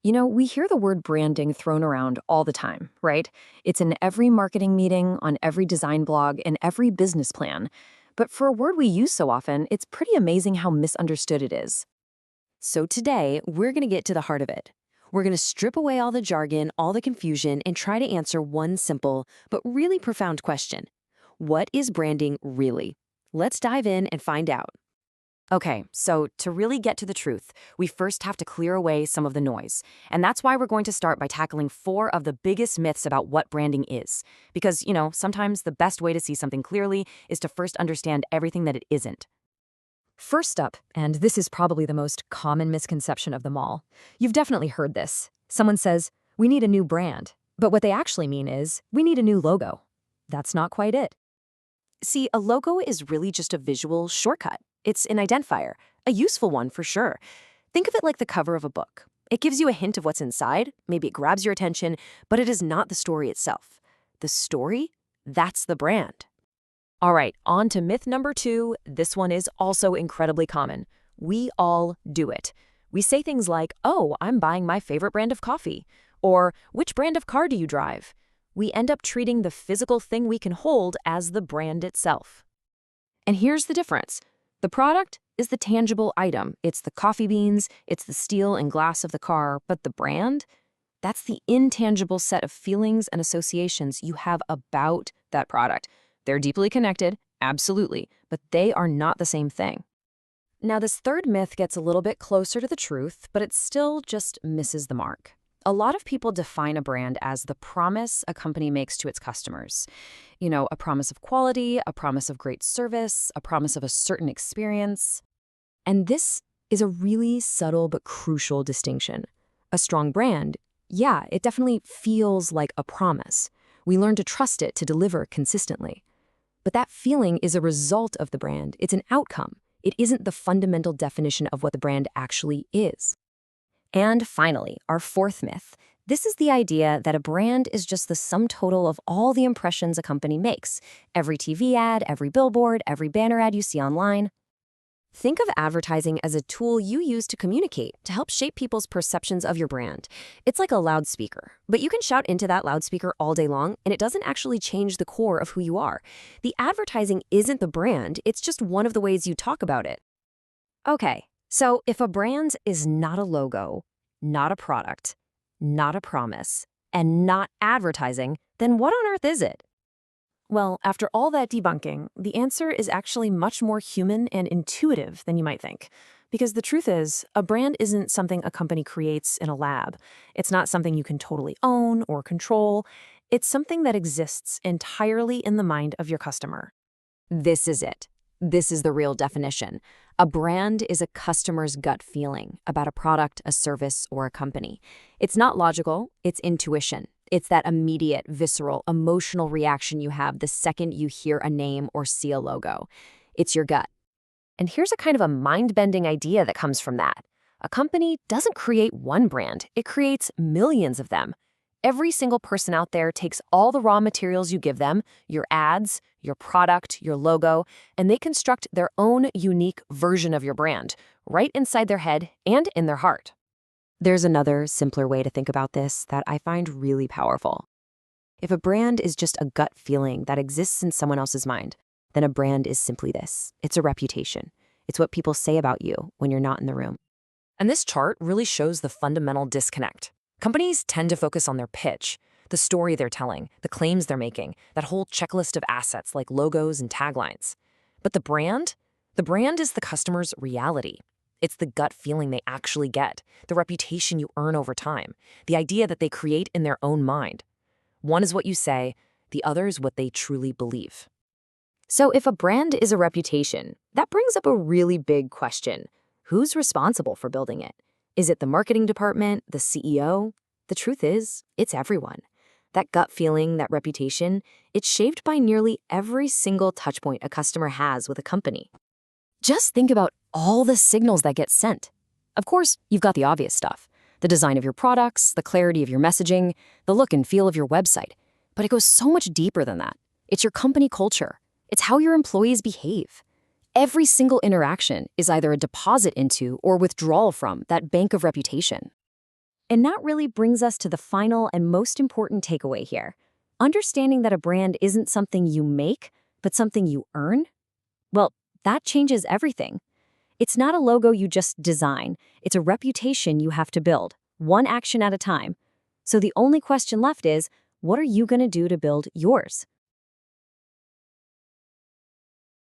We hear the word branding thrown around all the time, right? It's in every marketing meeting, on every design blog, and every business plan. But for a word we use so often, it's pretty amazing how misunderstood it is. So today, we're going to get to the heart of it. We're going to strip away all the jargon, all the confusion, and try to answer one simple but really profound question. What is branding really? Let's dive in and find out. Okay, so to really get to the truth, we first have to clear away some of the noise. And that's why we're going to start by tackling four of the biggest myths about what branding is. Because, sometimes the best way to see something clearly is to first understand everything that it isn't. First up, and this is probably the most common misconception of them all, you've definitely heard this. Someone says, we need a new brand. But what they actually mean is, we need a new logo. That's not quite it. See, a logo is really just a visual shortcut. It's an identifier, a useful one for sure. Think of it like the cover of a book. It gives you a hint of what's inside, maybe it grabs your attention, but it is not the story itself. The story? That's the brand. All right, on to myth number 2. This one is also incredibly common. We all do it. We say things like, oh, I'm buying my favorite brand of coffee, or which brand of car do you drive? We end up treating the physical thing we can hold as the brand itself. And here's the difference. The product is the tangible item. It's the coffee beans, it's the steel and glass of the car, but the brand? That's the intangible set of feelings and associations you have about that product. They're deeply connected, absolutely, but they are not the same thing. Now, this third myth gets a little bit closer to the truth, but it still just misses the mark. A lot of people define a brand as the promise a company makes to its customers. A promise of quality, a promise of great service, a promise of a certain experience. And this is a really subtle but crucial distinction. A strong brand, yeah, it definitely feels like a promise. We learn to trust it to deliver consistently. But that feeling is a result of the brand. It's an outcome. It isn't the fundamental definition of what the brand actually is. And finally, our fourth myth. This is the idea that a brand is just the sum total of all the impressions a company makes. Every TV ad, every billboard, every banner ad you see online. Think of advertising as a tool you use to communicate, to help shape people's perceptions of your brand. It's like a loudspeaker, but you can shout into that loudspeaker all day long, and it doesn't actually change the core of who you are. The advertising isn't the brand, it's just one of the ways you talk about it. Okay, so if a brand is not a logo, not a product, not a promise, and not advertising, then what on earth is it? Well, after all that debunking, the answer is actually much more human and intuitive than you might think. Because the truth is, a brand isn't something a company creates in a lab. It's not something you can totally own or control. It's something that exists entirely in the mind of your customer. This is it. This is the real definition. A brand is a customer's gut feeling about a product, a service, or a company. It's not logical, it's intuition. It's that immediate, visceral, emotional reaction you have the second you hear a name or see a logo. It's your gut. And here's a kind of a mind-bending idea that comes from that. A company doesn't create one brand, it creates millions of them. Every single person out there takes all the raw materials you give them, your ads, your product, your logo, and they construct their own unique version of your brand, right inside their head and in their heart. There's another, simpler way to think about this that I find really powerful. If a brand is just a gut feeling that exists in someone else's mind, then a brand is simply this. It's a reputation. It's what people say about you when you're not in the room. And this chart really shows the fundamental disconnect. Companies tend to focus on their pitch, the story they're telling, the claims they're making, that whole checklist of assets like logos and taglines. But the brand is the customer's reality. It's the gut feeling they actually get, the reputation you earn over time, the idea that they create in their own mind. One is what you say, the other is what they truly believe. So if a brand is a reputation, that brings up a really big question. Who's responsible for building it? Is it the marketing department, the CEO? The truth is, it's everyone. That gut feeling, that reputation, it's shaped by nearly every single touchpoint a customer has with a company. Just think about all the signals that get sent. Of course, you've got the obvious stuff. The design of your products, the clarity of your messaging, the look and feel of your website. But it goes so much deeper than that. It's your company culture. It's how your employees behave. Every single interaction is either a deposit into or withdrawal from that bank of reputation. And that really brings us to the final and most important takeaway here. Understanding that a brand isn't something you make, but something you earn? Well, that changes everything. It's not a logo you just design, it's a reputation you have to build, one action at a time. So the only question left is, what are you going to do to build yours?